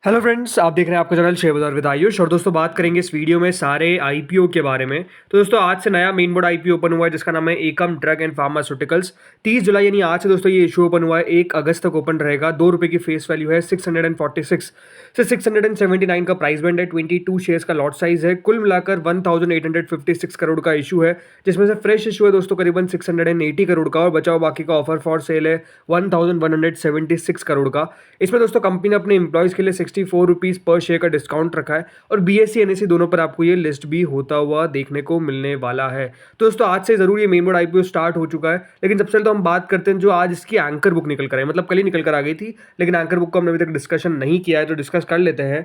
Hello friends, आप देख रहे हैं आपका चैनल शेयर बाजार विद आयुष। और दोस्तों बात करेंगे इस वीडियो में सारे आईपीओ के बारे में। तो दोस्तों आज से नया मेन बोर्ड आईपीओ ओपन हुआ है जिसका नाम है एकम ड्रग एंड फार्मास्यूटिकल्स। 30 जुलाई यानी आज से दोस्तों ये इशू ओपन हुआ है। 1 अगस्त तक ओपन रहेगा। ₹2 की फेस वैल्यू है। 646 से 679 का प्राइस बैंड है। 22 शेयर्स का लॉट साइज है। कुल मिलाकर 1856 करोड़ का इशू है, जिसमें से फ्रेश इशू है दोस्तों करीबन 680 करोड़ का और बचाव बाकी का ऑफर फॉर सेल है 1176 करोड़ का। इसमें दोस्तों कंपनी ने अपने एम्प्लॉयज़ के लिए ₹64 पर शेयर का डिस्काउंट रखा है और बीएससी एनएससी दोनों पर आपको ये लिस्ट भी होता हुआ देखने को मिलने वाला है। तो दोस्तों आज से ज़रूर ये मेन बोर्ड आईपीओ स्टार्ट हो चुका है, लेकिन सबसे पहले तो हम बात करते हैं जो आज इसकी एंकर बुक निकल कर आई, मतलब कल ही निकल कर आ गई थी, लेकिन एंकर बुक को हमने अभी तक डिस्कशन नहीं किया है, तो डिस्कस कर लेते हैं।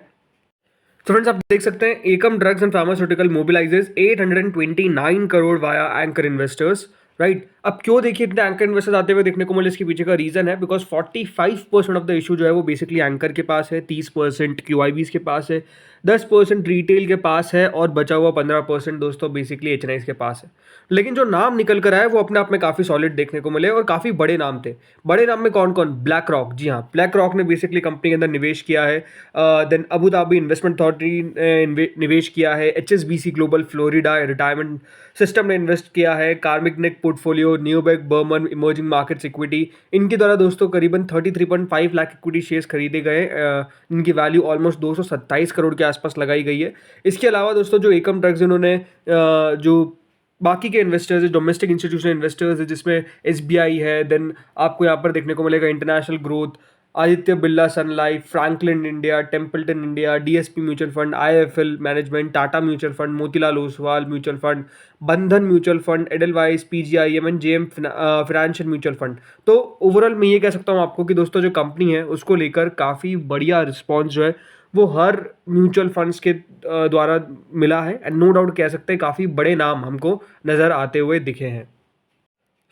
तो फ्रेंड्स आप देख सकते हैं Akums drugs and pharmaceutical mobilises 829 crore via anchor investors. Right, अब क्यों देखिए इतने एंकर इन्वेस्टर्स आते हुए देखने को मिले, इसके पीछे का रीजन है बिकॉज 45% ऑफ द इशू जो है वो बेसिकली एंकर के पास है, 30% क्यूआईबीज के पास है, 10% रिटेल के पास है और बचा हुआ 15% दोस्तों बेसिकली एचएनआईज के पास है। लेकिन जो नाम निकल कर आए वो अपने आप में काफ़ी सॉलिड देखने को मिले और काफ़ी बड़े नाम थे। बड़े नाम में कौन कौन? ब्लैक रॉक, जी हाँ, ब्लैक रॉक ने बेसिकली कंपनी के अंदर निवेश किया है। Then Abu Dhabi investment authority ने निवेश किया है। HSBC global Florida retirement system ने इन्वेस्ट किया है। कार्मिक नेक पोर्टफोलियो, न्यूबेक बर्मन इमर्जिंग मार्केट्स इक्विटी, इनके द्वारा दोस्तों करीबन 33.5 लाख इक्विटी शेयर्स खरीदे गए। इनकी वैल्यू ऑलमोस्ट 227 करोड़ के आसपास लगाई गई है। इसके अलावा दोस्तों जो एकम ड्रग्स इन्होंने जो बाकी के इन्वेस्टर्स है, डोमेस्टिक इंस्टीट्यूशनल इन्वेस्टर्स है, जिसमें एसबीआई है, देन आपको यहाँ पर देखने को मिलेगा international growth, Aditya Birla sun life, Franklin India, Templeton India, DSP mutual fund, IFL management, Tata mutual fund, Motilal Oswal mutual fund, Bandhan mutual fund, Edelweiss, PGIM and JM financial mutual fund. तो ओवरऑल मैं ये कह सकता हूँ आपको कि दोस्तों जो कंपनी है उसको लेकर काफ़ी बढ़िया रिस्पॉन्स जो है वो हर म्यूचुअल फंड्स के द्वारा मिला है। एंड नो डाउट कह सकते हैं काफ़ी बड़े नाम हमको नज़र आते हुए दिखे हैं।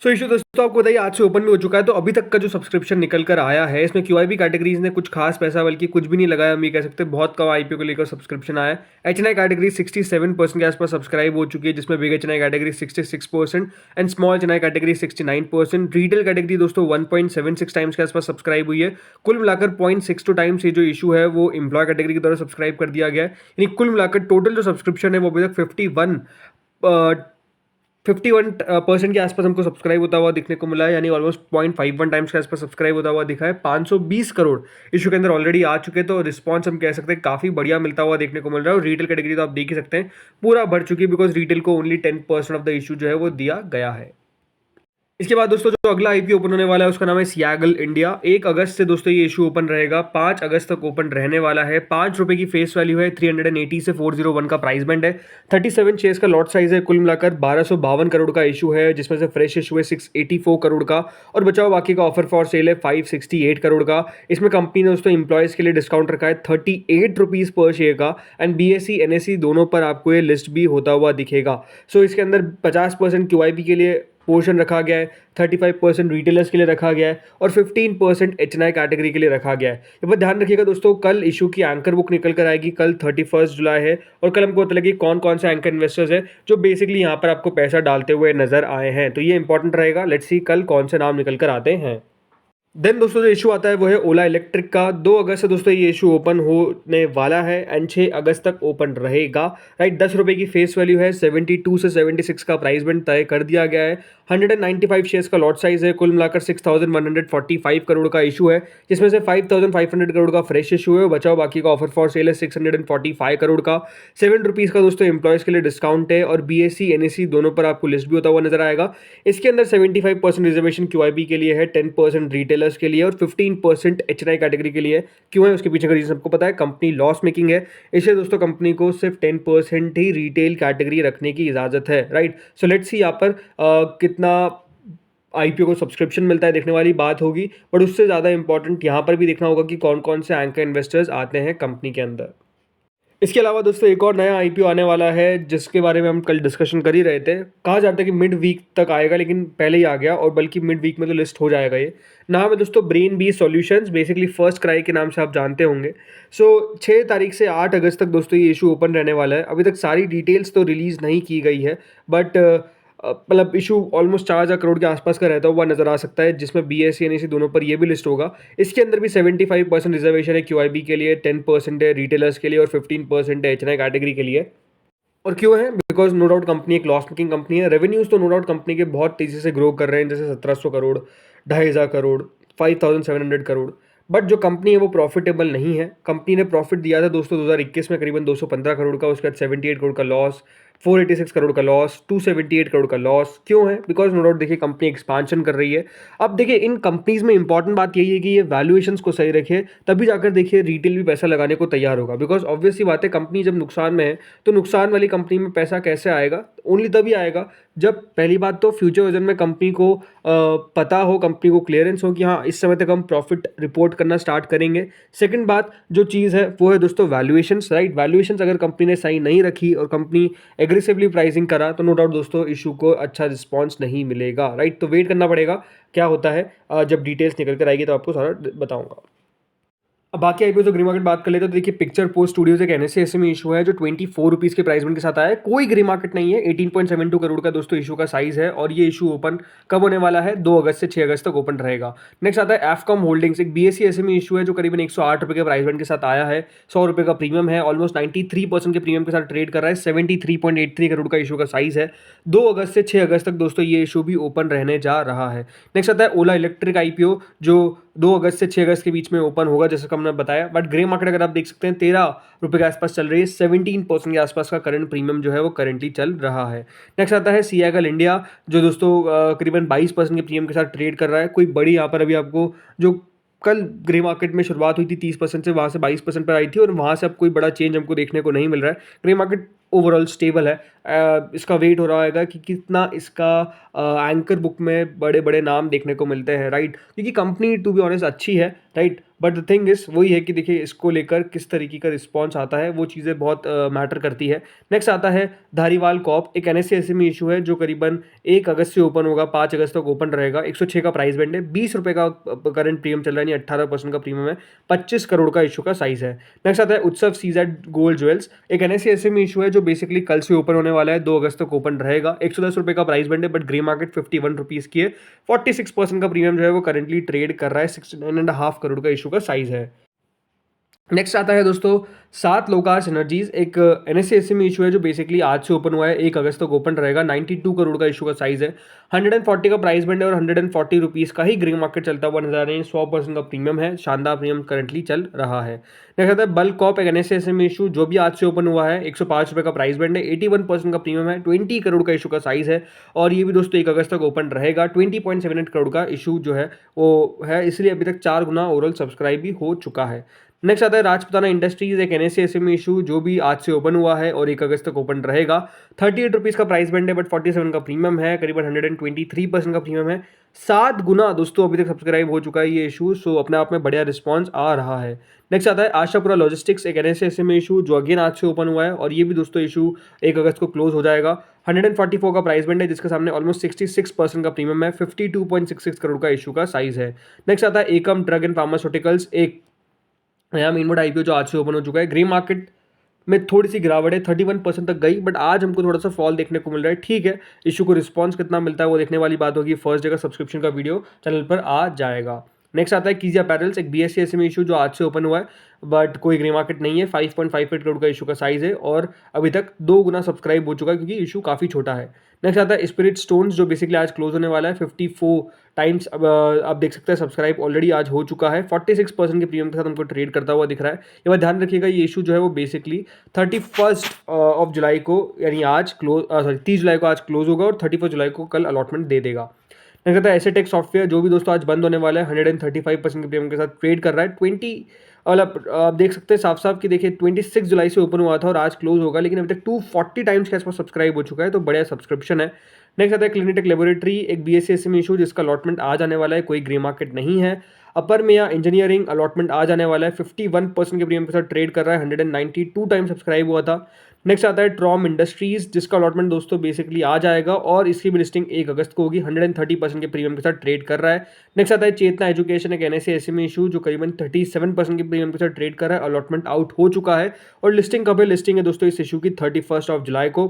सो इशू दोस्तों आपको बताइए आज से ओपन भी हो चुका है। तो अभी तक का जो सब्सक्रिप्शन निकल कर आया है इसमें क्यूआईबी कैटेगरीज ने कुछ खास पैसा बल्कि कुछ भी नहीं लगाया, हम ये कह सकते हैं बहुत कम आईपीओ को लेकर सब्सक्रिप्शन आया है। एचएनआई कैटेगरी 67% के आसपास सब्सक्राइब हो चुकी है, जिसमें big HNI category 66% and small HNI category 69%। Retail category दोस्तों 1.76 टाइम्स के आसपास सब्सक्राइब हुई है। कुल मिलाकर 0.62 टाइम्स ये जो इशू है वो एम्प्लॉय कैटेगरी के द्वारा सब्सक्राइब कर दिया गया है। यानी कुल मिलाकर टोटल जो सब्सक्रिप्शन है वो अभी तक 51% के आसपास हमको सब्सक्राइब होता हुआ दिखने को मिला है, यानी ऑलमोस्ट 0.51 टाइम्स के आसपास सब्सक्राइब होता हुआ दिखा है। 520 करोड़ इशू के अंदर ऑलरेडी आ चुके हैं, तो रिस्पॉन्स हम कह सकते हैं काफ़ी बढ़िया मिलता हुआ देखने को मिल रहा है। और रिटेल कैटेगरी तो आप देख ही सकते हैं पूरा भर चुकी है, बिकॉज रिटेल को ओनली 10% ऑफ द इशू जो है वो दिया गया है। इसके बाद दोस्तों जो अगला आईपीओ ओपन होने वाला है उसका नाम है सियागल इंडिया। 1 अगस्त से दोस्तों ये इशू ओपन रहेगा, 5 अगस्त तक ओपन रहने वाला है। ₹5 की फेस वैल्यू है। 380 से 401 का प्राइस बैंड है। 37 शेयर्स का लॉट साइज है। कुल मिलाकर 1252 करोड़ का इशू है, जिसमें से फ्रेश इशू है 684 करोड़ का और बचाव बाकी का ऑफर फॉर सेल है 568 करोड़ का। इसमें कंपनी ने दोस्तों इंप्लॉयज़ के लिए डिस्काउंट रखा है ₹38 पर शेयर का एंड बीएससी एनएससी दोनों पर आपको ये लिस्ट भी होता हुआ दिखेगा। सो इसके अंदर 50% क्यूआईबी के लिए पोर्शन रखा गया है, 35% रिटेलर्स के लिए रखा गया है और 15% एचएनआई कैटेगरी के लिए रखा गया है। ये बात ध्यान रखिएगा दोस्तों, कल इशू की एंकर बुक निकल कर आएगी। कल 31 जुलाई है और कल हमको पता लगे कौन कौन से एंकर इन्वेस्टर्स है जो बेसिकली यहाँ पर आपको पैसा डालते हुए नजर आए हैं। तो ये इंपॉर्टेंट रहेगा। लेट्स सी कल कौन से नाम निकल कर आते हैं। देन दोस्तों जो इशू आता है वो है ओला इलेक्ट्रिक का। 2 अगस्त से दोस्तों ये इशू ओपन होने वाला है एंड 6 अगस्त तक ओपन रहेगा। राइट, ₹10 की फेस वैल्यू है। 72 से 76 का प्राइस बैंड तय कर दिया गया है। 195 शेयर्स का लॉट साइज है। कुल मिलाकर 6145 करोड़ का इशू है, जिसमें से 5500 करोड़ का फ्रेश इशू है। बचाओ बाकी का ऑफर फॉर सेल है 645 करोड़ का। ₹7 का दोस्तों एम्प्लॉयज़ के लिए डिस्काउंट है और बीएससी एनएससी दोनों पर आपको लिस्ट भी होता हुआ नजर आएगा। इसके अंदर 75% रिजर्वेशन क्यूआईबी के लिए है, 10% रिटेल के लिए और 15% एचएनआई कैटेगरी के लिए। क्यों है उसके पीछे का रीजन आपको पता है, कंपनी लॉस मेकिंग है, इसलिए दोस्तों कंपनी को सिर्फ 10% ही रिटेल कैटेगरी रखने की इजाजत है। राइट, सो लेट्स सी यहाँ पर कितना आईपीओ को सब्सक्रिप्शन मिलता है देखने वाली बात होगी, बट उससे ज़्यादा इंपॉर्टेंट यहाँ पर भी देखना होगा कि कौन कौन से एंकर इन्वेस्टर्स आते हैं कंपनी के अंदर। इसके अलावा दोस्तों एक और नया आईपीओ आने वाला है जिसके बारे में हम कल डिस्कशन कर ही रहे थे। कहा जाता है कि मिड वीक तक आएगा, लेकिन पहले ही आ गया और बल्कि मिड वीक में तो लिस्ट हो जाएगा। ये नाम है दोस्तों brain B solutions, basically FirstCry के नाम से आप जानते होंगे। सो 6 तारीख से 8 अगस्त तक दोस्तों ये इशू ओपन रहने वाला है। अभी तक सारी डिटेल्स तो रिलीज़ नहीं की गई है, बट मतलब इशू ऑलमोस्ट 4,000 करोड़ के आसपास का रहता हुआ नजर आ सकता है, जिसमें BSE NSE दोनों पर ये भी लिस्ट होगा। इसके अंदर भी 75% रिजर्वेशन है QIB के लिए, 10% है रिटेलर्स के लिए और 15% है HNI कैटेगरी के लिए। और क्यों है? बिकॉज नो डाउट कंपनी एक लॉस मेकिंग कंपनी है। रेवेन्यूज तो नो डाउट कंपनी के बहुत तेजी से ग्रो कर रहे हैं, जैसे 1700 करोड़, 2,500 करोड़, 5,700 करोड़। बट जो कंपनी है वो प्रॉफिटेबल नहीं है। कंपनी ने प्रॉफिट दिया था दोस्तों 2021 में करीबन 215 करोड़ का, उसके बाद 78 करोड़ का लॉस, 486 करोड़ का लॉस, 278 करोड़ का लॉस। क्यों है? बिकॉज नो डाउट देखिए कंपनी एक्सपांशन कर रही है। अब देखिए इन कंपनीज में इंपॉर्टेंट बात यही है कि ये वैल्यूएशंस को सही रखे, तभी जाकर देखिए रिटेल भी पैसा लगाने को तैयार होगा। बिकॉज ऑब्वियस सी बात है, कंपनी जब नुकसान में है तो नुकसान वाली कंपनी में पैसा कैसे आएगा? ओनली तभी आएगा जब पहली बात तो फ्यूचर विजन में कंपनी को पता हो, कंपनी को क्लियरेंस हो कि हाँ इस समय तक हम प्रॉफिट रिपोर्ट करना स्टार्ट करेंगे। सेकंड बात जो चीज़ है वो है दोस्तों वैल्यूएशंस, राइट। वैल्यूएशंस अगर कंपनी ने सही नहीं रखी और कंपनी एग्रेसिवली प्राइसिंग करा तो नो डाउट दोस्तों इशू को अच्छा रिस्पॉन्स नहीं मिलेगा, राइट। तो वेट करना पड़ेगा क्या होता है, जब डिटेल्स निकल कर आएगी तो आपको सारा बताऊंगा। अब बाकी आईपीओ तो ग्रे मार्केट बात कर लेते हैं तो देखिए पिक्चर पोस्ट स्टूडियोज एक NSE SME इशू है जो 24 रुपीज़ के प्राइस बैंड के साथ आया है। कोई ग्रे मार्केट नहीं है, 18.72 करोड़ का दोस्तों इशू का साइज है और ये इशू ओपन कब होने वाला है? 2 अगस्त से 6 अगस्त तक ओपन रहेगा। नेक्स्ट आता है एफकॉम होल्डिंग्स, एक BSE SME इशू है जो करीबन 108 रुपये के प्राइस बैंड के साथ आया है। 100 रुपये का प्रीमियम है, ऑलमोस्ट 93% के प्रीमियम के साथ ट्रेड कर रहा है। 73.83 करोड़ का इशू का साइज है। 2 अगस्त से 6 अगस्त तक दोस्तों ये इशू भी ओपन रहने जा रहा है। नेक्स्ट आता है ओला इलेक्ट्रिक IPO जो 2 अगस्त से 6 अगस्त के बीच में ओपन होगा, जैसे कि हमने बताया। बट ग्रे मार्केट अगर आप देख सकते हैं 13 रुपये के आसपास चल रही है। 17% के आसपास का करंट प्रीमियम जो है वो करंटली चल रहा है। नेक्स्ट आता है CIGL इंडिया जो दोस्तों करीबन 22% के प्रीमियम के साथ ट्रेड कर रहा है। कोई बड़ी यहाँ पर अभी आपको जो कल ग्रे मार्केट में शुरुआत हुई थी 30% से, वहाँ से 22% पर आई थी और वहाँ से अब कोई बड़ा चेंज हमको देखने को नहीं मिल रहा है। ग्रे मार्केट ओवरऑल स्टेबल है। इसका वेट हो रहा है कि कितना इसका एंकर बुक में बड़े बड़े नाम देखने को मिलते हैं, राइट। क्योंकि कंपनी टू बी ऑनेस्ट अच्छी है, right. But the thing is वही है कि देखिए इसको लेकर किस तरीके का रिस्पॉन्स आता है वो चीज़ें बहुत मैटर करती है। नेक्स्ट आता है धारीवाल कॉर्प, एक NSE SME इशू है जो करीबन 1 अगस्त से ओपन होगा, 5 अगस्त तक ओपन रहेगा। 106 का प्राइस बैंड है, 20 रुपये का करंट प्रीमियम चल रहा है, यानी 18% का प्रीमियम है। 25 करोड़ का इशू का साइज है। नेक्स्ट आता है उत्सव CZ गोल्ड ज्वेल्स, एक NSE SME इशू है जो बेसिकली कल से ओपन होने वाला है, 2 अगस्त तक ओपन रहेगा। 110 रुपये का प्राइस बैंड है बट ग्रे मार्केट 51 रुपीज़ की है। 46% का प्रीमियम जो है वो करंटली ट्रेड कर रहा है। 69.5 करोड़ का इशू का साइज है। नेक्स्ट आता है दोस्तों 7 लोकार सिनर्जीज, एक NSE SME इशू है जो बेसिकली आज से ओपन हुआ है, 1 अगस्त तक ओपन रहेगा। 92 करोड़ का इशू का साइज है। 140 का प्राइस बैंड है और 140 रुपीज़ का ही ग्रे मार्केट चलता हुआ नजर आ रहा है। 100% का प्रीमियम है, शानदार प्रीमियम करंटली चल रहा है। नेक्स्ट आता है बल्क कॉप, एक NSE SME इशू जो भी आज से ओपन हुआ है। 105 रुपये का प्राइस बैंड है, 81% का प्रीमियम है, 20 करोड़ का इशू का साइज है और ये भी दोस्तों 1 अगस्त तक ओपन रहेगा। 20.78 करोड़ का इशू जो है वो है, इसलिए अभी तक 4 गुना ओवरऑल सब्सक्राइब भी हो चुका है। नेक्स्ट आता है राजपुताना इंडस्ट्रीज, एक NSE SME इशू जो भी आज से ओपन हुआ है और 1 अगस्त तक ओपन रहेगा। 38 रुपीज़ का प्राइस बैंड है बट 47 का प्रीमियम है, करीबन 123% का प्रीमियम है। 7 गुना दोस्तों अभी तक सब्सक्राइब हो चुका है ये इशू, सो अपने आप में बढ़िया रिस्पॉन्स आ रहा है। नेक्स्ट आता है आशापुरा लॉजिस्टिक्स, एक NSE SME इशू जो अगेन आज से ओपन हुआ है और ये भी दोस्तों इशू 1 अगस्त को क्लोज हो जाएगा। 144 का प्राइस बैंड है जिसके सामने ऑलमोस्ट 66% का प्रीमियम है। 52.66 करोड़ का इशू का साइज है। नेक्स्ट आता है एकम ड्रग एंड फार्मास्यूटिकल्स, एक नया मेन बोर्ड IPO जो आज से ओपन हो चुका है। ग्रे मार्केट में थोड़ी सी गिरावट है, 31% तक गई बट आज हमको थोड़ा सा फॉल देखने को मिल रहा है। ठीक है, इशू को रिस्पॉन्स कितना मिलता है वो देखने वाली बात होगी। फर्स्ट डे का सब्सक्रिप्शन का वीडियो चैनल पर आ जाएगा। नेक्स्ट आता है कीजी अपैरल्स, एक BSE SME इशू जो आज से ओपन हुआ है बट कोई ग्रे मार्केट नहीं है। 5.58 करोड़ का इशू का साइज है और अभी तक 2 गुना सब्सक्राइब हो चुका है क्योंकि इशू काफ़ी छोटा है। नेक्स्ट आता है स्पिरिट स्टोन्स जो बेसिकली आज क्लोज होने वाला है। 54 टाइम्स अब आप देख सकते हैं सब्सक्राइब ऑलरेडी आज हो चुका है। 46% के प्रीमियम के साथ हमको ट्रेड करता हुआ दिख रहा है। ये बात ध्यान रखिएगा, ये इशू जो है वो बेसिकली 31 ऑफ जुलाई को यानी आज क्लोज 30 जुलाई को आज क्लोज होगा और 31 जुलाई को कल अलॉटमेंट दे देगा। नहीं कहता एसेटेक सॉफ्टवेयर जो भी दोस्तों आज बंद होने वाला है, 135% के प्रीमियम के साथ ट्रेड कर रहा है। 20 मतलब आप देख सकते हैं साफ साफ कि देखिए 26 जुलाई से ओपन हुआ था और आज क्लोज होगा, लेकिन अभी तक 240 टाइम्स के आसपास सब्सक्राइब हो चुका है, तो बढ़िया सब्सक्रिप्शन है। नेक्स्ट आता है क्लिनिटेक लेबोरेटरी, एक BSE SME इशू जिसका अलॉटमेंट आ जाने वाला है, कोई ग्रे मार्केट नहीं है। अपर में या इंजीनियरिंग अलॉटमेंट आ जाने वाला है, 51% के प्रीमियम के साथ ट्रेड कर रहा है, 192 टाइम सब्सक्राइब हुआ था। नेक्स्ट आता है ट्रॉम इंडस्ट्रीज जिसका अलॉटमेंट दोस्तों बेसिकली आ जाएगा और इसकी भी लिस्टिंग 1 अगस्त को होगी। 130% के प्रीमियम के साथ ट्रेड कर रहा है। नेक्स्ट आता है चेतना एजुकेशन, एक NSE SME इशू जो करीबन 37% के प्रीमियम के साथ ट्रेड कर रहा है, अलॉटमेंट आउट हो चुका है और लिस्टिंग कब है? लिस्टिंग है दोस्तों इस इशू की 31 ऑफ जुलाई को।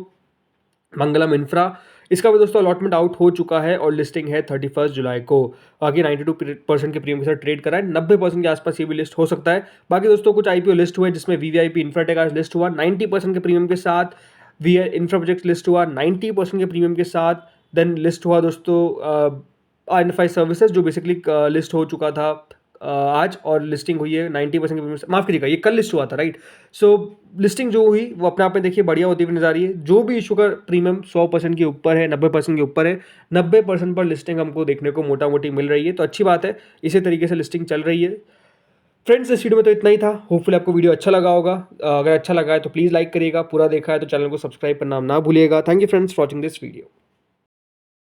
मंगलम इंफ्रा, इसका भी दोस्तों अलॉटमेंट आउट हो चुका है और लिस्टिंग है 31 जुलाई को। बाकी 92% के प्रीमियम के साथ ट्रेड करा है, 90% के आसपास ये भी लिस्ट हो सकता है। बाकी दोस्तों कुछ IPO लिस्ट हुए जिसमें VVIP इंफ्राटेक आज लिस्ट हुआ 90% के प्रीमियम के साथ, वी इंफ्रा प्रोजेक्ट लिस्ट हुआ 90% के प्रीमियम के साथ। देन लिस्ट हुआ दोस्तों INFI सर्विसेज जो बेसिकली लिस्ट हो चुका था आज, और लिस्टिंग हुई है 90% के प्रीमियम से। माफ़ करिएगा, ये कल लिस्ट हुआ था, राइट। सो लिस्टिंग जो हुई वो अपने आप में देखिए बढ़िया होती हुई नजर आ रही है। जो भी इशू का प्रीमियम 100% के ऊपर है, 90% के ऊपर है, 90% पर लिस्टिंग हमको देखने को मोटा मोटी मिल रही है, तो अच्छी बात है। इसी तरीके से लिस्टिंग चल रही है। फ्रेंड्स, इस वीडियो में तो इतना ही था। होपफुली आपको वीडियो अच्छा लगा होगा। अगर अच्छा लगा है तो प्लीज़ लाइक करिएगा, पूरा देखा है तो चैनल को सब्सक्राइब करना ना भूलिएगा। Thank you friends for watching this video.